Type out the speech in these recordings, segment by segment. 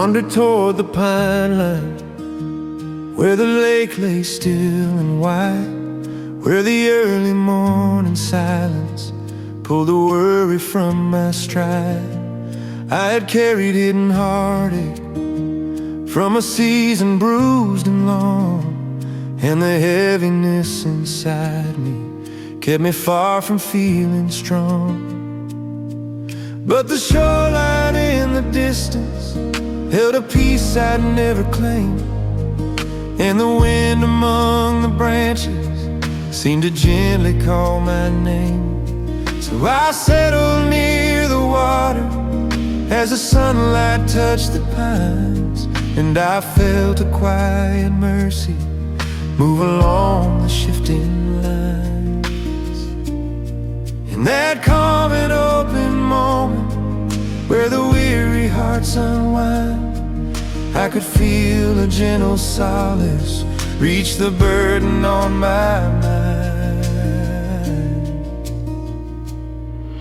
wandered toward the pine line, where the lake lay still and wide, where the early morning silence pulled the worry from my stride. I had carried hidden heartache from a season bruised and long, and the heaviness inside me kept me far from feeling strong. But the shoreline in the distance held a peace I'd never claimed, and the wind among the branches seemed to gently call my name. So I settled near the water as the sunlight touched the pines, and I felt a quiet mercy move along the shifting lines. In that calm and open moment where the weary hearts unwind, I could feel a gentle solace reach the burden on my mind.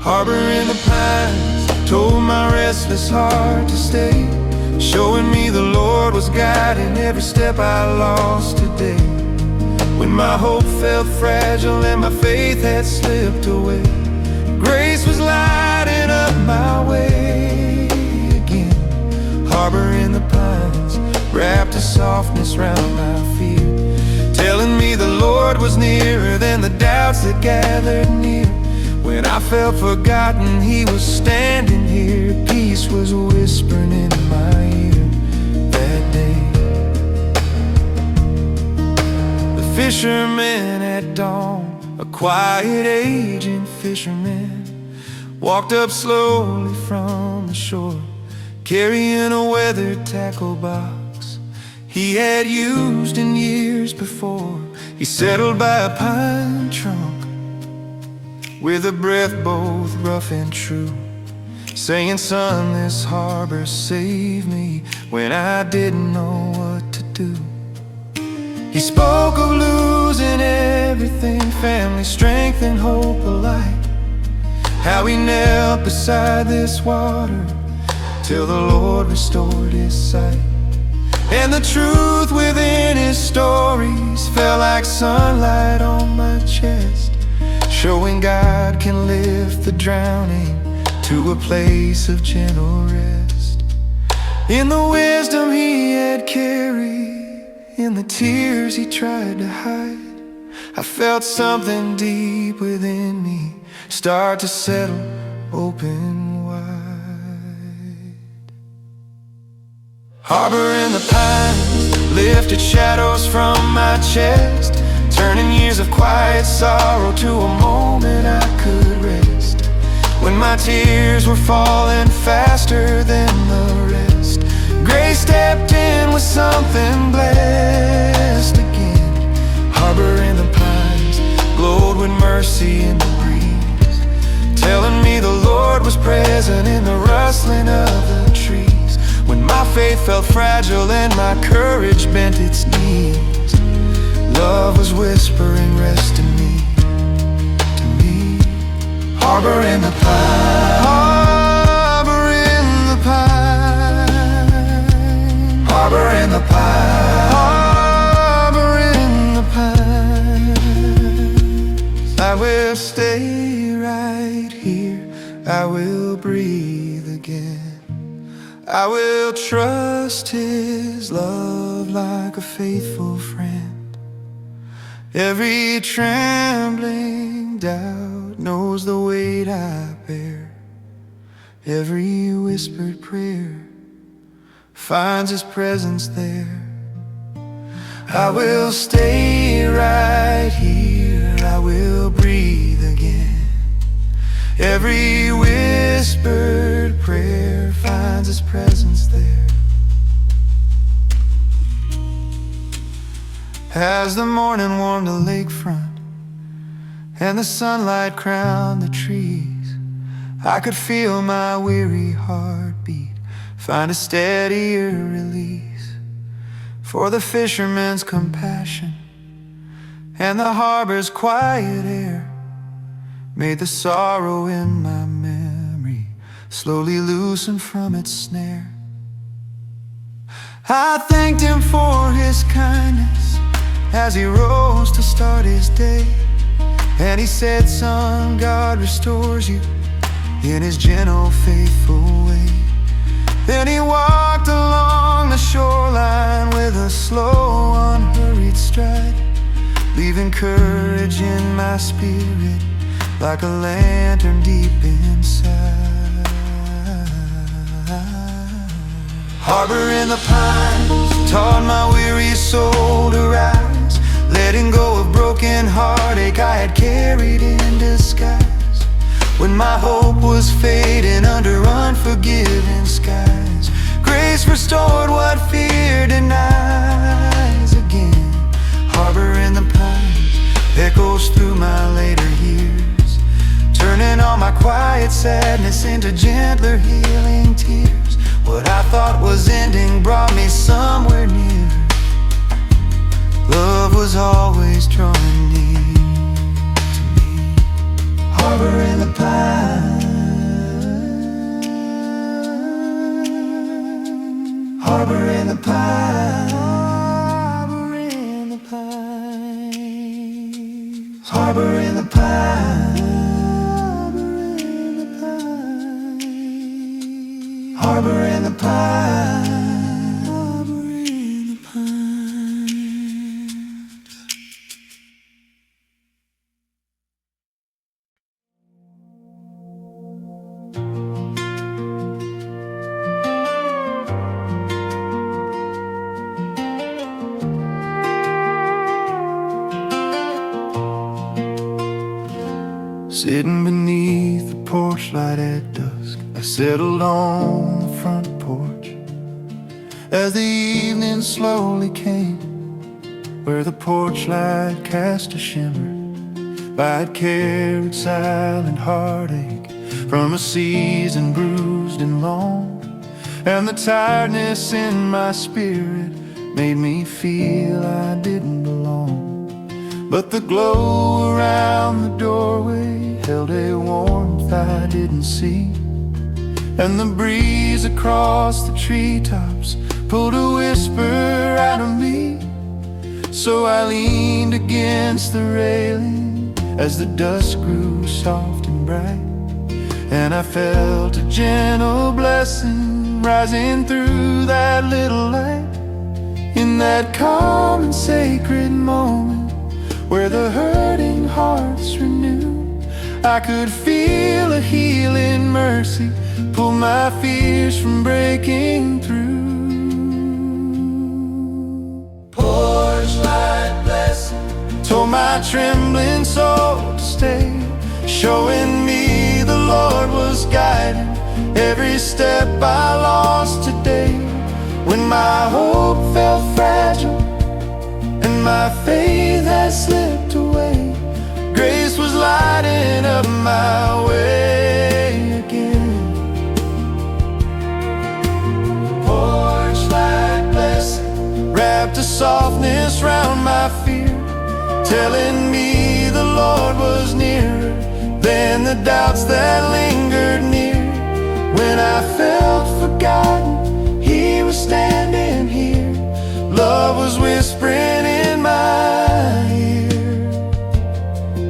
Harbor in the pines told my restless heart to stay, showing me the Lord was guiding every step I lost today. When my hope felt fragile and my faith had slipped away, grace was lighting up my way again. Harbor in the pines wrapped a softness round my fear, telling me the Lord was nearer than the doubts that gathered near. When I felt forgotten, He was standing here. Peace was whispering in my ear that day. The fisherman at dawn, a quiet aging fisherman, walked up slowly from the shore, carrying a weathered tackle box he had used in years before. He settled by a pine trunk with a breath both rough and true, saying, "Son, this harbor saved me when I didn't know what to do." He spoke of losing everything, family, strength, and hope alike, how he knelt beside this water till the Lord restored his sight. And the truth within his stories fell like sunlight on my chest, showing God can lift the drowning to a place of gentle rest. In the wisdom he had carried, in the tears he tried to hide, I felt something deep within me start to settle open wide. Harbor in the pines lifted shadows from my chest, turning years of quiet sorrow to a moment I could rest. When my tears were falling faster than the rest, grace stepped in with something blessed again. Harbor in the pines glowed with mercy in the breeze, telling me the Lord was present in the rustling of the trees. When my faith felt fragile and my courage bent its knees, love was whispering, rest in me, to me. Harbor in the pine, harbor in the pine, harbor in the pine, harbor in the pine. I will stay right here, I will breathe again, I will trust His love like a faithful friend. Every trembling doubt knows the weight I bear, every whispered prayer finds His presence there. I will stay right here, I will breathe again, every whispered prayer finds His presence there. As the morning warmed the lakefront and the sunlight crowned the trees, I could feel my weary heartbeat find a steadier release. For the fisherman's compassion and the harbor's quiet air made the sorrow in my memory slowly loosen from its snare. I thanked him for his kindness as he rose to start his day. And he said, son, God restores you in his gentle, faithful way. Then he walked along the shoreline with a slow, unhurried stride, leaving courage in my spirit like a lantern deep inside. Harbor in the pines taught my weary soul to rise, letting go of broken heartache I had carried in disguise. When my hope was fading under unforgiving skies, grace restored what fear denies again. Harbor in the pines echoes through my later years, turning all my quiet sadness into gentler healing tears. What I thought was ending brought me somewhere near. Love was always drawing near to me. Harbor in the pines, harbor in the pines, harbor in the pines, harbor in the pines, harbor in the pines, harbor in the pines. Sitting beneath the porch light at dusk, I settled on the front porch as the evening slowly came, where the porch light cast a shimmer. I'd carried silent heartache from a season bruised and long, and the tiredness in my spirit made me feel I didn't belong. But the glow around the doorway held a warmth I didn't see, and the breeze across the treetops pulled a whisper out of me. So I leaned against the railing as the dusk grew soft and bright, and I felt a gentle blessing rising through that little light. In that calm and sacred moment where the hurting hearts renew, I could feel a healing mercy pull my fears from breaking through. Porch light blessing told my trembling soul to stay, showing me the Lord was guiding every step I lost today. When my hope felt fragile and my faith had slipped away, grace was lighting up my way again. Porch light blessing wrapped a softness round my fear, telling me the Lord was nearer than the doubts that lingered near. When I felt forgotten, He was standing here. Love was whispering in my ear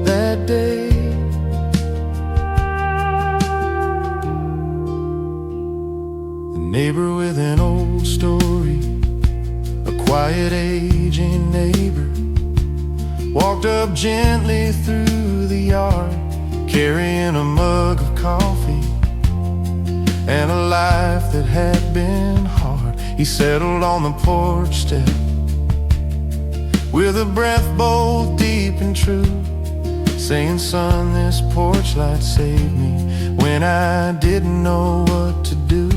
that day. The neighbor with an old story, a quiet aging neighbor, walked up gently through the yard, carrying a mug of coffee and a life that had been hard. He settled on the porch step with a breath both deep and true, saying, son, this porch light saved me when I didn't know what to do.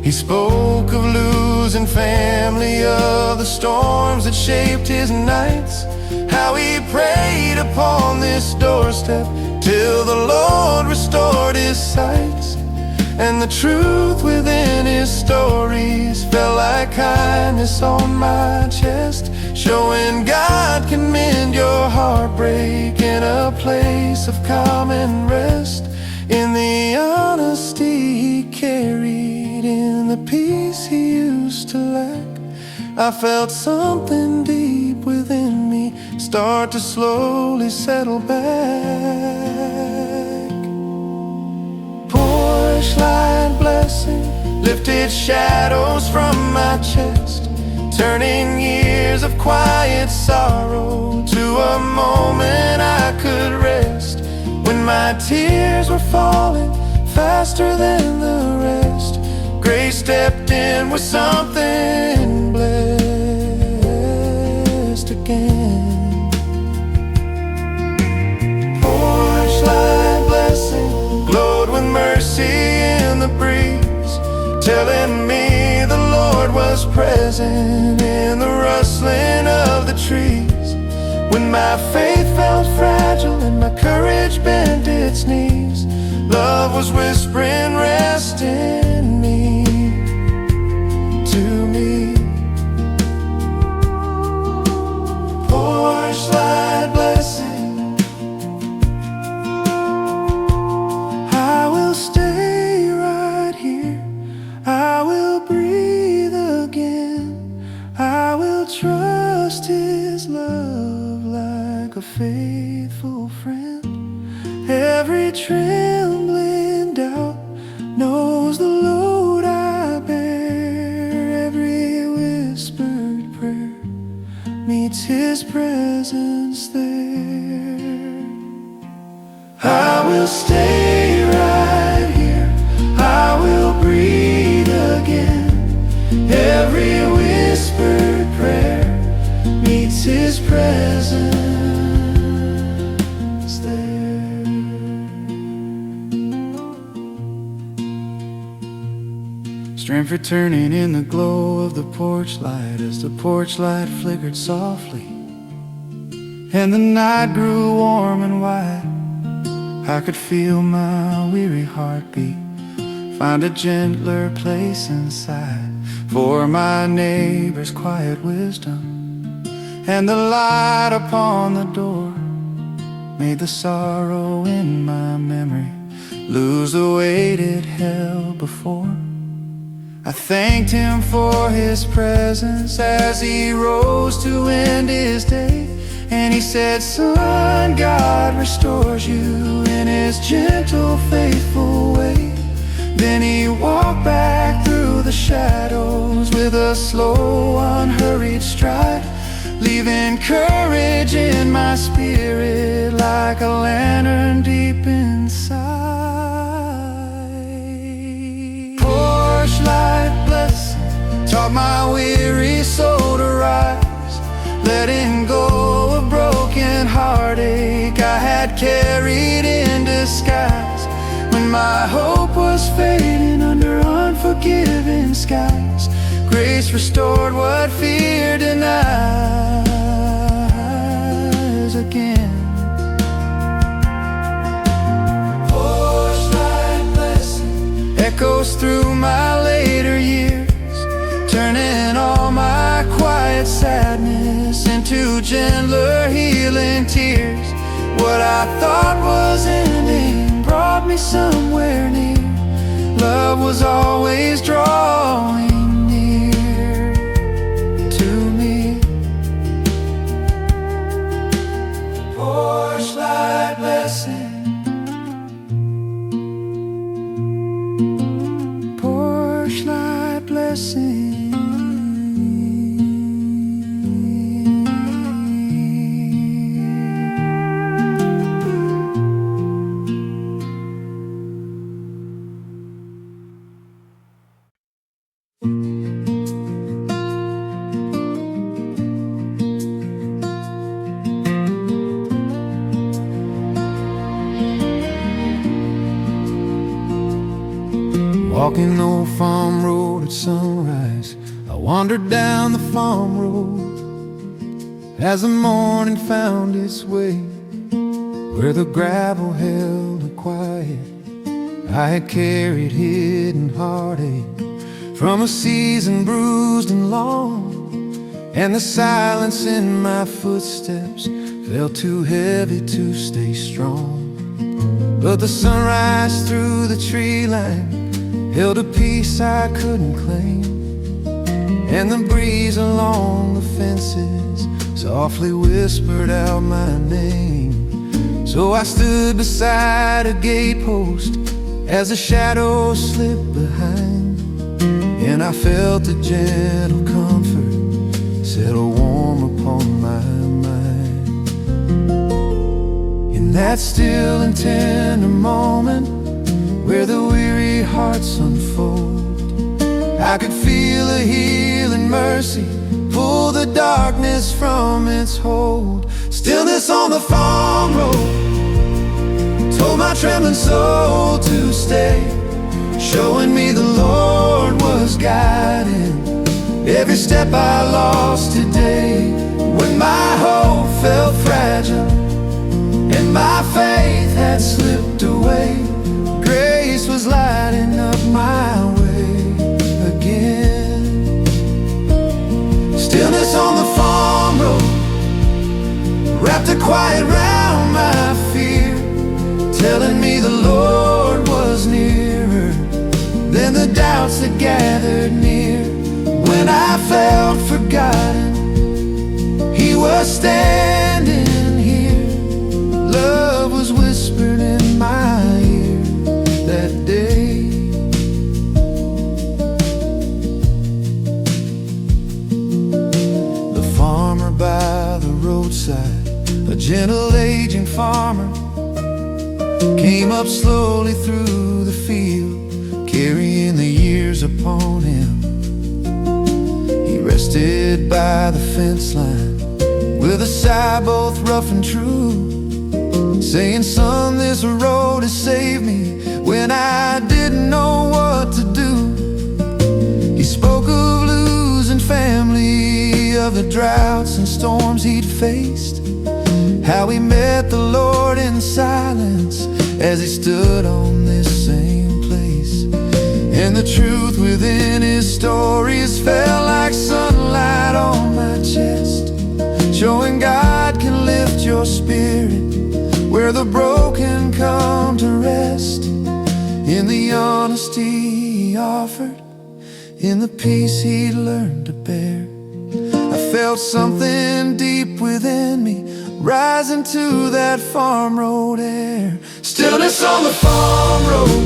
He spoke of losing family, of the storms that shaped his nights, how he prayed upon this doorstep till the Lord restored his sight. And the truth within his stories felt like kindness on my chest, showing God can mend your heartbreak in a place of calm and rest. In the honesty he carried, in the peace he used to lack. I felt something deep within me start to slowly settle back. Porch light blessing lifted shadows from my chest, turning years of quiet sorrow to a moment I could rest. When my tears were falling faster than the rest, grace stepped in with something blessed again. Porch light blessing glowed with mercy in the breeze, telling me the Lord was present in the rustling of the trees. When my faith felt fragile and my courage bent its knees, love was whispering, rest in me, to me. Porch light blessing, I will stay right here, I will breathe again, I will trust His love like a faithful friend. Every trembling doubt knows the load I bear. Every whispered prayer meets His presence there. I will stay right here, I will breathe again. Every whispered prayer meets His presence there. Strength returning in the glow of the porch light as the porch light flickered softly and the night grew warm and wide. I could feel my weary heartbeat find a gentler place inside, for my neighbor's quiet wisdom and the light upon the door made the sorrow in my memory lose the weight it held before. I thanked Him for His presence as He rose to end His day, and He said, son, God restores you in His gentle, faithful way. Then He walked back through the shadows with a slow, unhurried stride, leaving courage in my spirit like a lantern deep inside. Porch light blessing taught my weary soul to rise, letting go of broken heartache I had carried in disguise. When my hope was fading under unforgiving skies, grace restored what fear denies again. Porch light blessing echoes through my later years, turning all my quiet sadness into gentler, healing tears. What I thought was ending brought me somewhere near. Love was always drawing near to me. Porch light blessing, porch light blessing. Walking the old farm road at sunrise, I wandered down the farm road as the morning found its way where the gravel held a quiet I had carried hidden heartache from a season bruised and long, and the silence in my footsteps felt too heavy to stay strong. But the sunrise through the tree line held a peace I couldn't claim, and the breeze along the fences softly whispered out my name. So I stood beside a gatepost as the shadows slipped behind, and I felt a gentle comfort settle warm upon my mind. In that still and tender moment where the weary hearts unfold, I could feel a healing mercy pull the darkness from its hold. Stillness on the farm road told my trembling soul to stay, showing me the Lord was guiding every step I lost today. When my hope felt fragile and my faith had slipped away, grace was lighting up my way again. Stillness on the farm road wrapped a quiet round my fear, telling me the Lord was nearer than the doubts that gathered near. When I felt forgotten, He was standing here. Love was whispered in my ear that day. The farmer by the roadside, a gentle aging farmer, came up slowly through the field, carrying the years upon him. He rested by the fence line with a sigh both rough and true, saying, "Son, this road has saved me when I didn't know what to do." He spoke of losing family, of the droughts and storms he'd faced, how he met the Lord in silence as he stood on this same place. And the truth within his stories fell like sunlight on my chest, showing God can lift your spirit where the broken come to rest. In the honesty he offered, in the peace he'd learned to bear, I felt something deep within me rising to that farm road air. Stillness on the farm road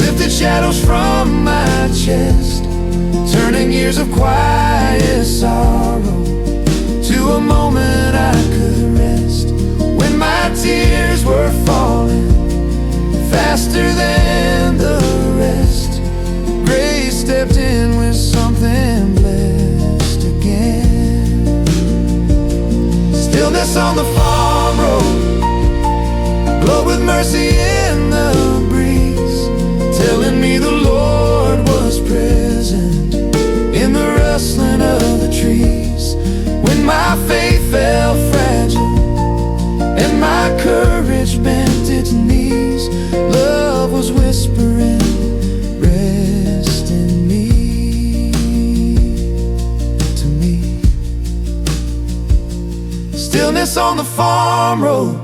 lifted shadows from my chest, turning years of quiet sorrow to a moment I could rest. When my tears were falling faster than the rest, grace stepped in with something blessed again. Stillness on the farm road glowed with mercy in the breeze, telling me the Lord was present in the rustling of the trees. When my faith fell fragile and my courage bent its knees, love was whispering, "Rest in me," to me. Stillness on the farm road,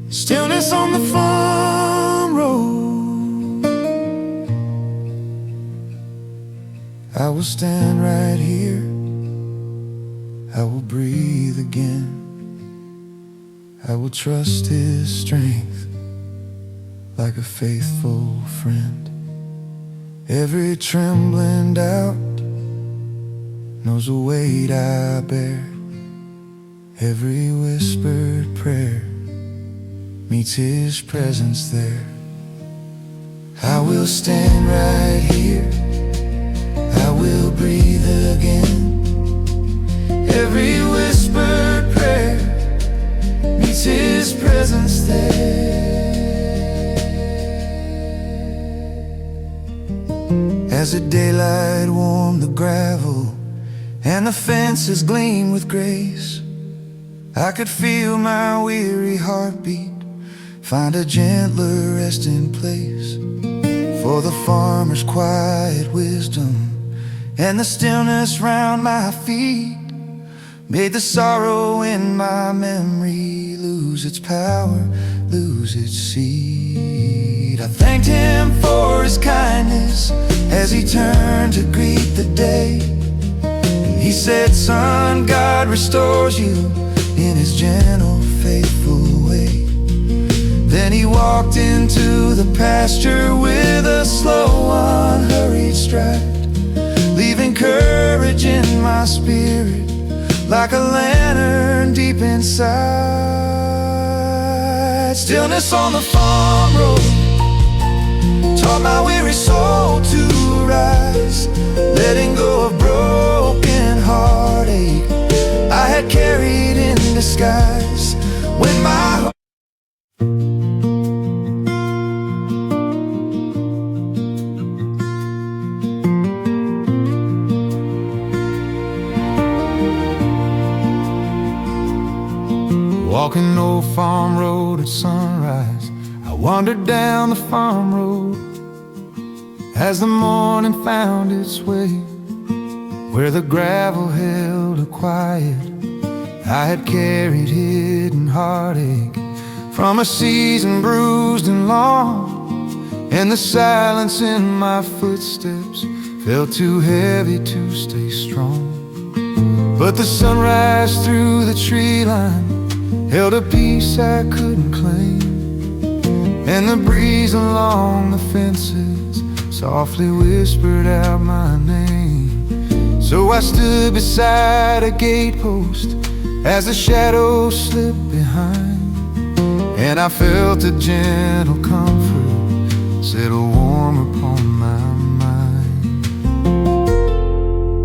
stillness on the farm road. I will stand right here, I will breathe again, I will trust His strength like a faithful friend. Every trembling doubt knows the weight I bear, every whispered prayer meets His presence there. I will stand right here, I will breathe again, every whispered prayer meets His presence there. As the daylight warmed the gravel and the fences gleamed with grace, I could feel my weary heartbeat find a gentler resting place. For the farmer's quiet wisdom and the stillness round my feet made the sorrow in my memory lose its power, lose its seed. I thanked him for his kindness as he turned to greet the day. He said, "Son, God restores you in his gentle, faithful way." Then he walked into the pasture with a slow, unhurried stride, leaving courage in my spirit like a lantern deep inside. Stillness on the farm road taught my weary soul to rise, letting go of broken heartache I had carried in disguise. When my walking Old Farm Road at sunrise, I wandered down the farm road as the morning found its way where the gravel held a quiet I had carried hidden heartache from a season bruised and long, and the silence in my footsteps felt too heavy to stay strong. But the sunrise through the tree line held a peace I couldn't claim, and the breeze along the fences softly whispered out my name. So I stood beside a gatepost as the shadows slipped behind, and I felt a gentle comfort settle warm upon my mind.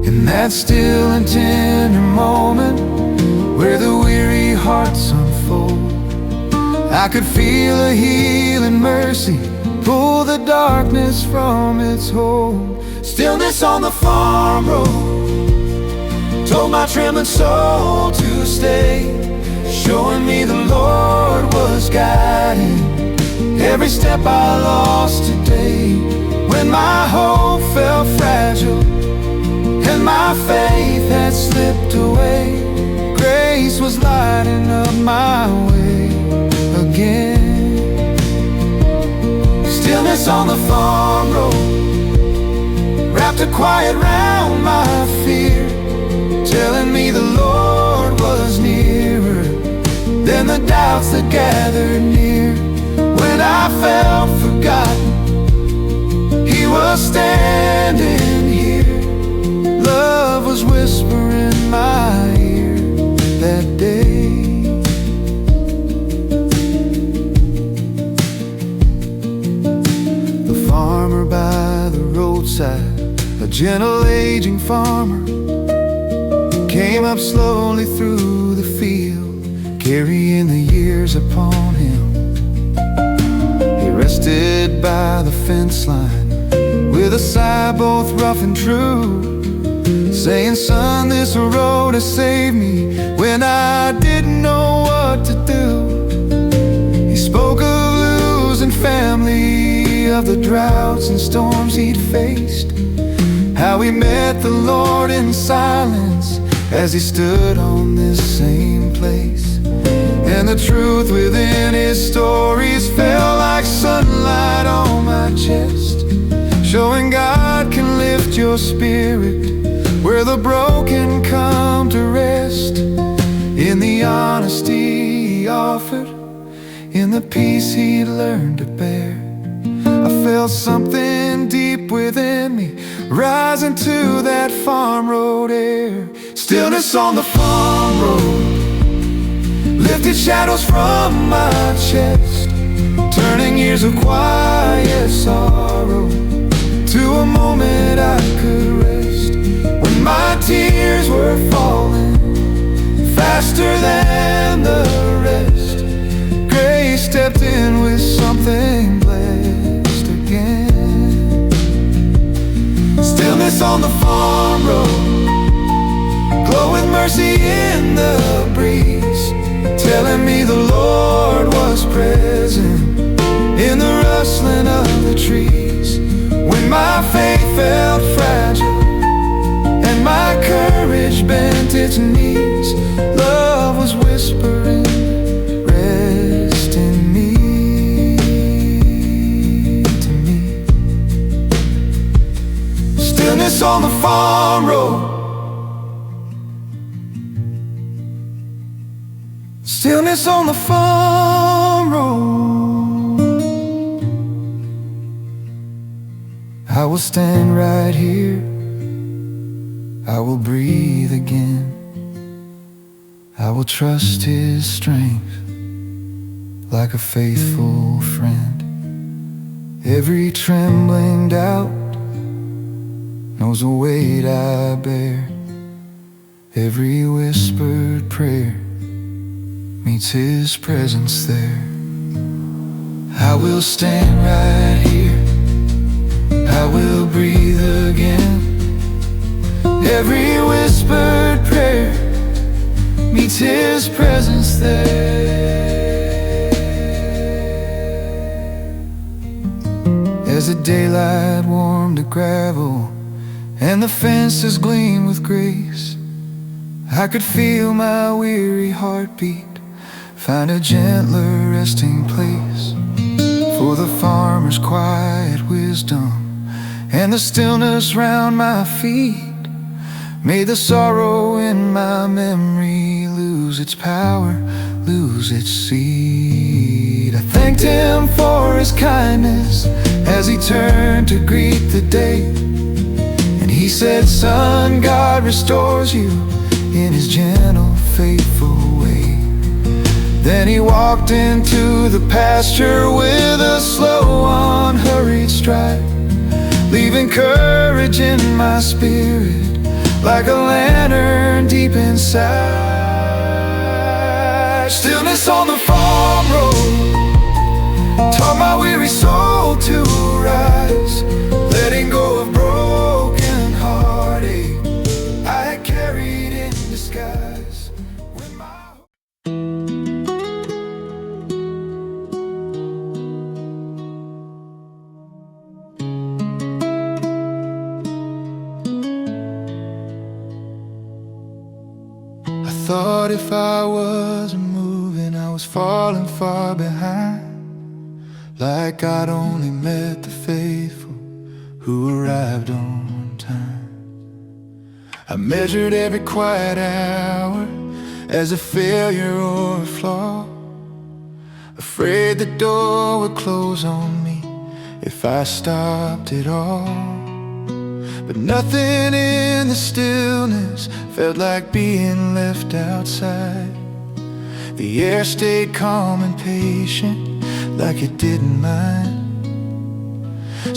In that still and tender moment where the weary hearts unfold, I could feel a healing mercy pull the darkness from its hold. Stillness on the farm road told my trembling soul to stay, showing me the Lord was guiding every step I lost today. When my hope felt fragile and my faith had slipped away, grace was lighting up my way again. Stillness on the farm road wrapped a quiet round my fear, telling me the Lord was nearer than the doubts that gathered near. When I felt forgotten, he was standing here. Love was whispering in my ear that day. The farmer by the roadside, a gentle aging farmer, came up slowly through the field, carrying the years upon him. He rested by the fence line with a sigh both rough and true, saying, "Son, this road has saved me when I didn't know what to do." He spoke of losing family, of the droughts and storms he'd faced, how he met the Lord in silence as he stood on this same place. And the truth within his stories fell like sunlight on my chest, showing God can lift your spirit where the broken come to rest. In the honesty he offered, in the peace he'd learned to bear, I felt something deep within me rising to that farm road air. Stillness on the farm road lifted shadows from my chest, turning years of quiet sorrow to a moment I could rest. When my tears were falling faster than the rest, grace stepped in with something blessed again. Stillness on the farm road, glow with mercy in the breeze, telling me the Lord was present in the rustling of the trees. When my faith felt fragile and my courage bent its knees, love was whispering, "Rest in me." farm road. Stillness on the farm road. I will stand right here, I will breathe again. I will trust His strength like a faithful friend. Every trembling doubt knows the weight I bear. Every whispered prayer meets His presence there. I will stand right here, I will breathe again. Every whispered prayer meets His presence there. As the daylight warmed the gravel and the fences gleamed with grace, I could feel my weary heartbeat find a gentler resting place. For the farmer's quiet wisdom and the stillness round my feet made the sorrow in my memory lose its power, lose its seed. I thanked Him for His kindness as He turned to greet the day. And He said, "Son, God restores you in His gentle, faithful way." Then He walked into the pasture with a slow, unhurried stride, leaving courage in my spirit like a lantern deep inside. Stillness on the farm road taught my weary soul to rise, letting go of broken heartache I had carried in disguise. When I thought if I wasn't moving, I was falling far behind, like I'd only met the faithful who arrived on time. I measured every quiet hour as a failure or a flaw, afraid the door would close on me if I stopped at all. But nothing in the stillness felt like being left outside. The air stayed calm and patient, like it didn't mind.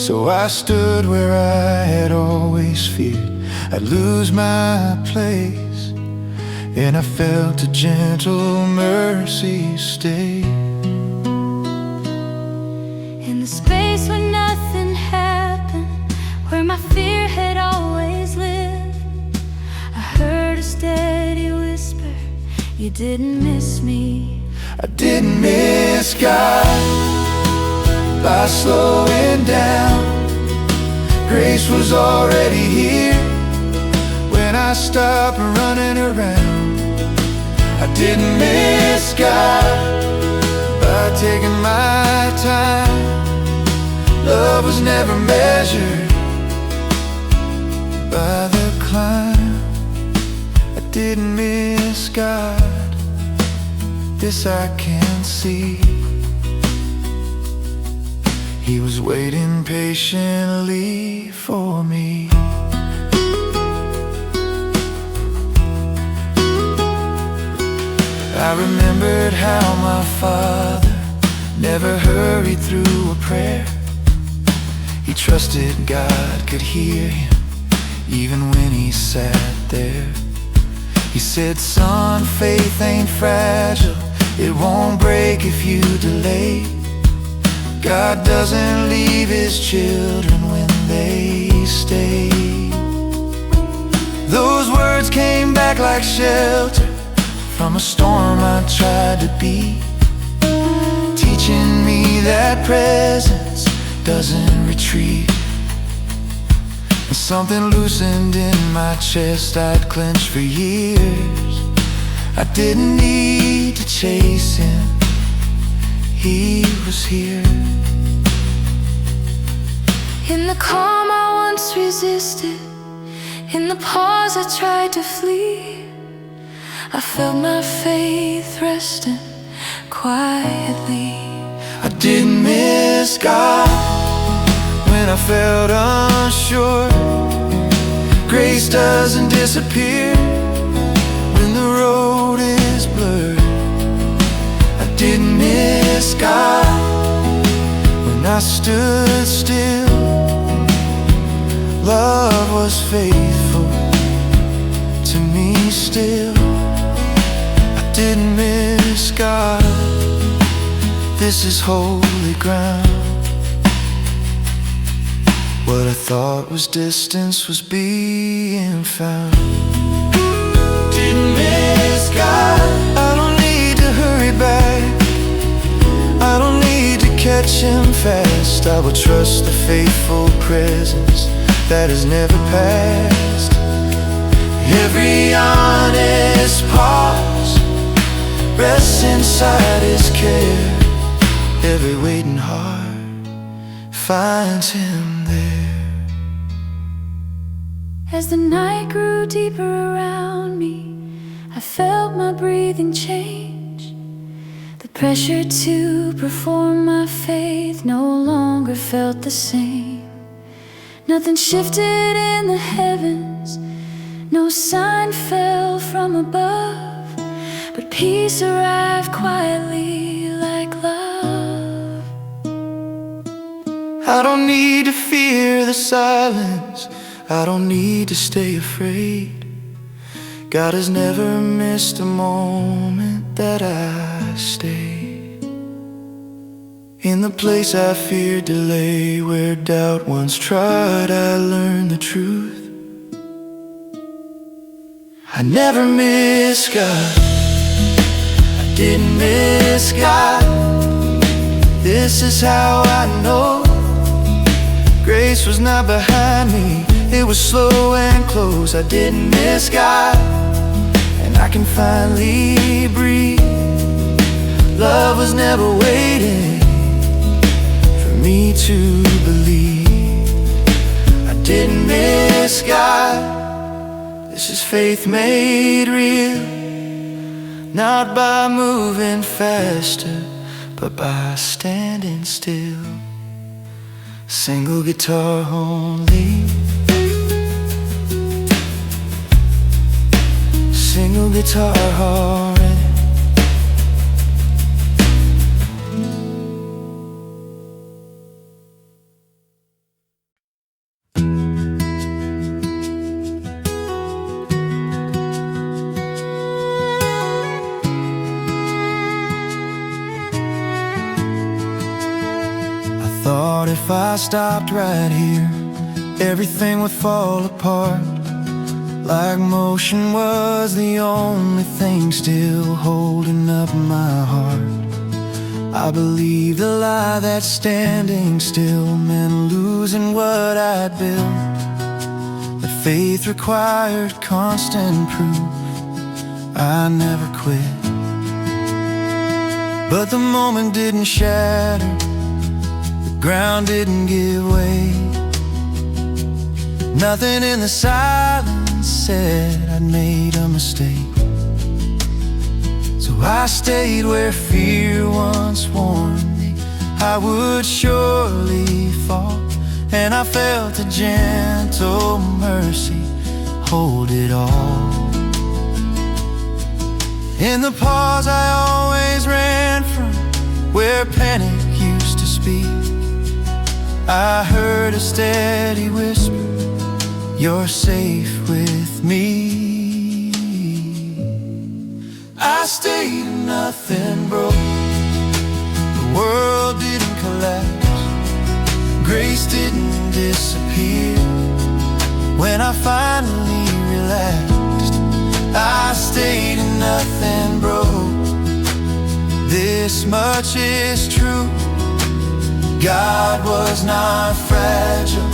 So I stood where I had always feared I'd lose my place, and I felt a gentle mercy stay. In the space where nothing happened, where my fear had always lived, I heard a steady whisper, "You didn't miss me." I didn't miss God by slowing down. Grace was already here when I stopped running around. I didn't miss God by taking my time. Love was never measured by the climb. I didn't miss God, this I can see. He was waiting patiently for me. I remembered how my Father never hurried through a prayer. He trusted God could hear him even when he sat there. He said, "Son, faith ain't fragile, it won't break if you delay. God doesn't leave His children when they stay." Those words came back like shelter from a storm I tried to beat, teaching me that presence doesn't retreat. And something loosened in my chest I'd clenched for years. I didn't need to chase Him, He was here. In the calm I once resisted, In the pause I tried to flee, I felt my faith resting quietly. I didn't miss God when I felt unsure. Grace doesn't disappear when the road is blurred. I didn't miss God when I stood still. Love was faithful to me still. I didn't miss God. This is holy ground. What I thought was distance was being found. Didn't miss God. I don't need to hurry back. I don't need to catch Him fast. I will trust the faithful presence that has never passed. Every honest pause rests inside His care. Every waiting heart finds Him there. As the night grew deeper around me, I felt my breathing change. The pressure to perform my faith no longer felt the same. Nothing shifted in the heavens, no sign fell from above, but peace arrived quietly like love. I don't need to fear the silence, I don't need to stay afraid. God has never missed a moment that I stayed. In the place I feared delay, where doubt once tried, I learned the truth. I never miss God, I didn't miss God. This is how I know grace was not behind me, it was slow and close. I didn't miss God, and I can finally breathe. Love was never waiting for me to believe. I didn't miss God. This is faith made real, not by moving faster, but by standing still. Single guitar only, single guitar already. Thought if I stopped right here, everything would fall apart. Like motion was the only thing still holding up my heart. I believed a lie that standing still meant losing what I'd built. That faith required constant proof. I never quit. But the moment didn't shatter, ground didn't give way. Nothing in the silence said I'd made a mistake. So I stayed where fear once warned me I would surely fall. And I felt a gentle mercy hold it all. In the pause I always ran from, where panic used to speak, I heard a steady whisper, you're safe with me. I stayed and nothing broke. The world didn't collapse, grace didn't disappear. When I finally relaxed, I stayed and nothing broke. This much is true, God was not fragile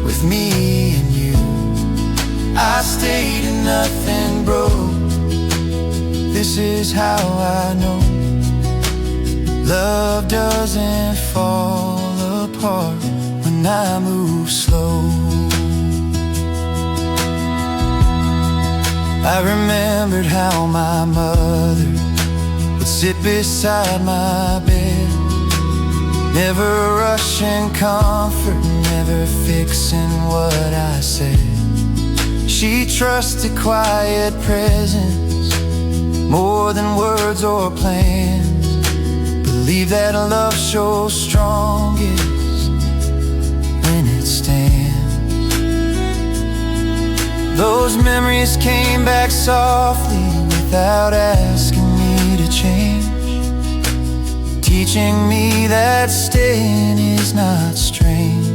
with me and you. I stayed and nothing broke. This is how I know love doesn't fall apart when I move slow. I remembered how my mother would sit beside my bed, never rushing comfort, never fixing what I said. She trusted quiet presence more than words or plans. Believe that love shows strongest when it stands. Those memories came back softly without asking me to change, teaching me that staying is not strange.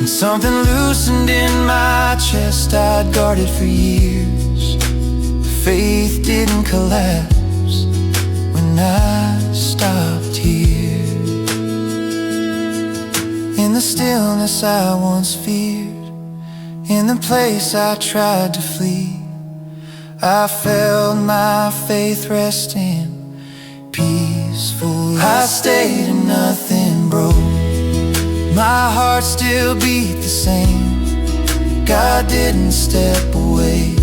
And something loosened in my chest I'd guarded for years. Faith didn't collapse when I stopped here. In the stillness I once feared, in the place I tried to flee, I felt my faith resting peaceful. I stayed and nothing broke. My heart still beat the same. God didn't step away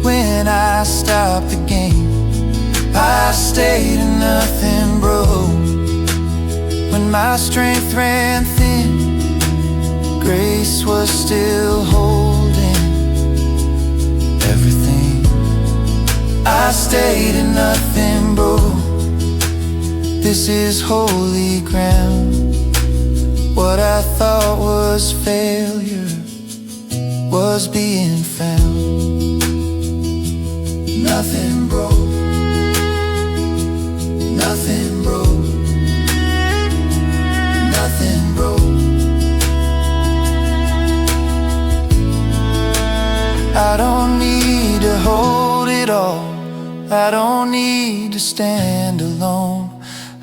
when I stopped the game. I stayed and nothing broke. When my strength ran thin, grace was still holding everything. I stayed and nothing broke. This is holy ground. What I thought was failure was being found. Nothing broke. Nothing broke. Nothing broke. I don't need to hold it all. I don't need to stand alone.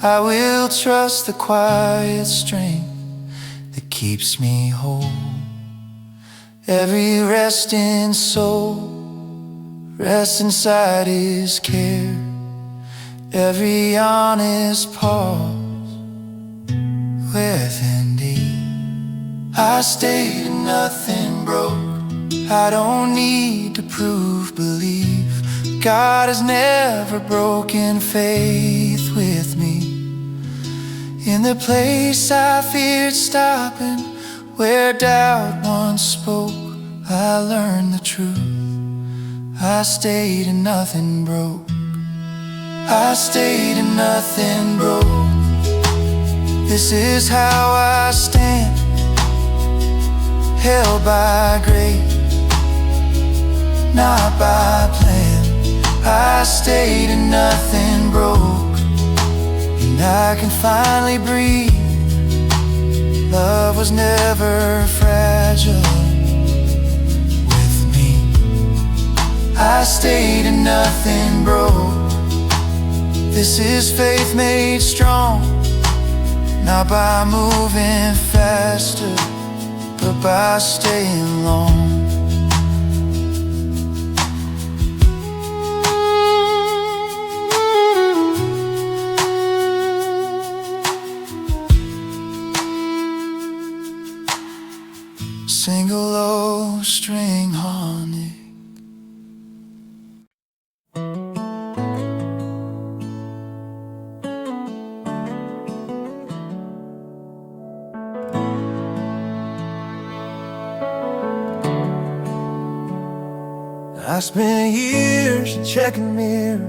I will trust the quiet strength that keeps me whole. Every resting soul rests inside His care. Every honest pause within Thee. I stayed and nothing broke. I don't need to prove belief. God has never broken faith with me. In the place I feared stopping, where doubt once spoke, I learned the truth. I stayed and nothing broke. I stayed and nothing broke. This is how I stand, held by grace, not by plan. I stayed and nothing broke, and I can finally breathe. Love was never fragile with me. I stayed and nothing broke. This is faith made strong, not by moving faster, but by staying long. Single low string harmonic. I spent years checking mirrors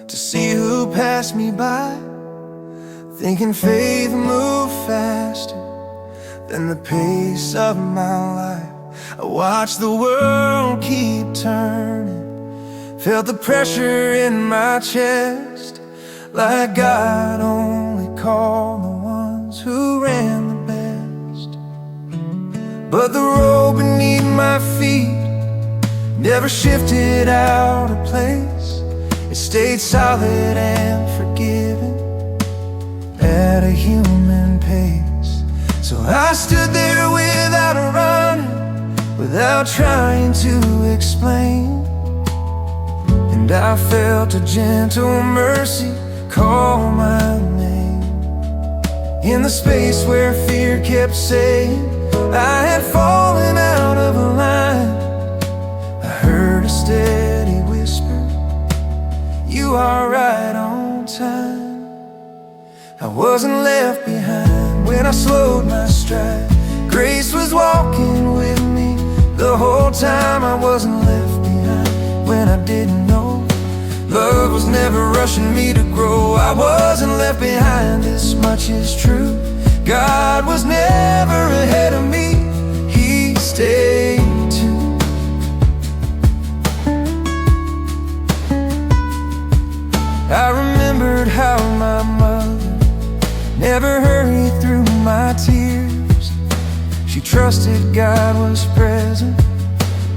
to see who passed me by, thinking faith moved faster than the pace of my life. I watched the world keep turning, felt the pressure in my chest, like God only called the ones who ran the best. But the road beneath my feet never shifted out of place. It stayed solid and forgiving at a human pace. So I stood there without a running, without trying to explain, and I felt a gentle mercy call my name. In the space where fear kept saying I had fallen out of line, wasn't left behind when I slowed my stride. Grace was walking with me the whole time. I wasn't left behind when I didn't know. Love was never rushing me to grow. I wasn't left behind, this much is true. God was never ahead of me, He stayed too. I remembered how my mother never hurried through my tears. She trusted God was present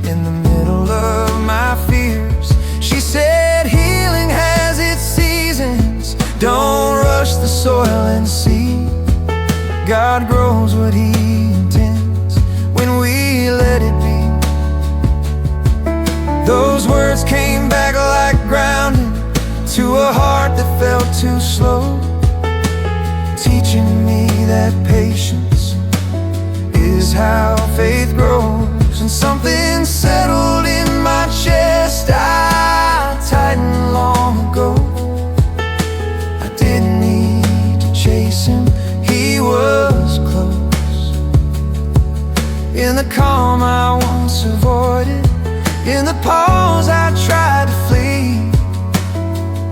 in the middle of my fears. She said healing has its seasons, don't rush the soil and see. God grows what He intends when we let it be. Those words came back like grounding to a heart that felt too slow, teaching me that patience is how faith grows. And something settled in my chest I tightened long ago. I didn't need to chase Him, He was close. In the calm I once avoided, in the pause I tried to flee,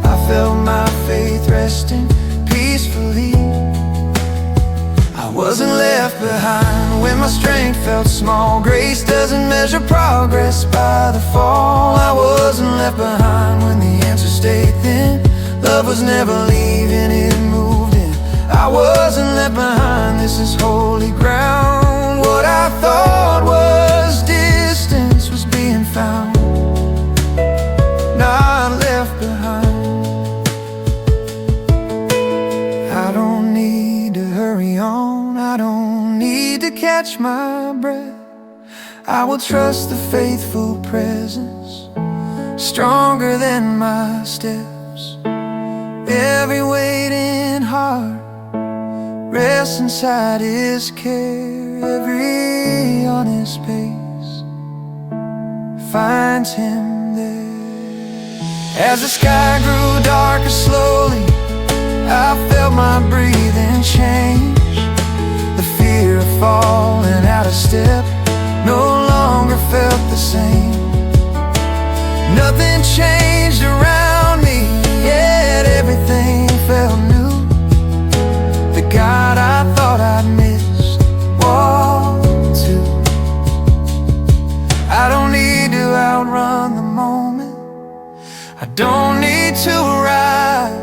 I felt my faith resting peacefully. I wasn't left behind when my strength felt small. Grace doesn't measure progress by the fall. I wasn't left behind when the answer stayed thin. Love was never leaving, it moved in. I wasn't left behind, this is holy ground. What I thought was distance was being found, not left behind. I don't need to hurry on, I don't need to catch my breath. I will trust the faithful presence, stronger than my steps. Every waiting heart rests inside His care. Every honest pace finds Him there. As the sky grew darker slowly, I felt my breathing change. The fear of falling out of step no longer felt the same. Nothing changed around me, yet everything felt new. The God I thought I'd missed walked too. I don't need to outrun the moment, I don't need to arrive.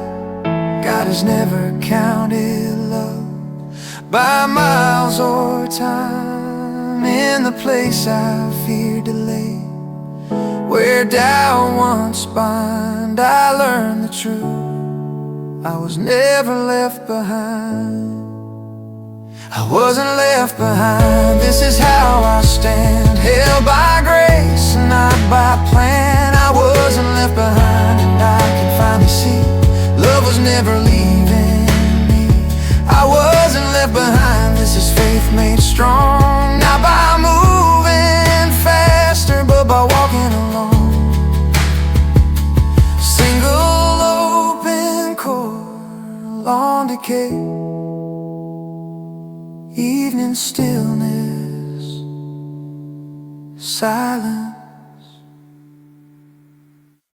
God has never counted love by miles or time. In the place I feared delay, where doubt once bound, I learned the truth, I was never left behind. I wasn't left behind, this is how I stand, held by grace and not by plan. I wasn't left behind, and I can finally see love was never leaving me. I wasn't left behind, this is faith made strong, not by moving faster, but by walking along. Single open chord, long decay, evening stillness, silent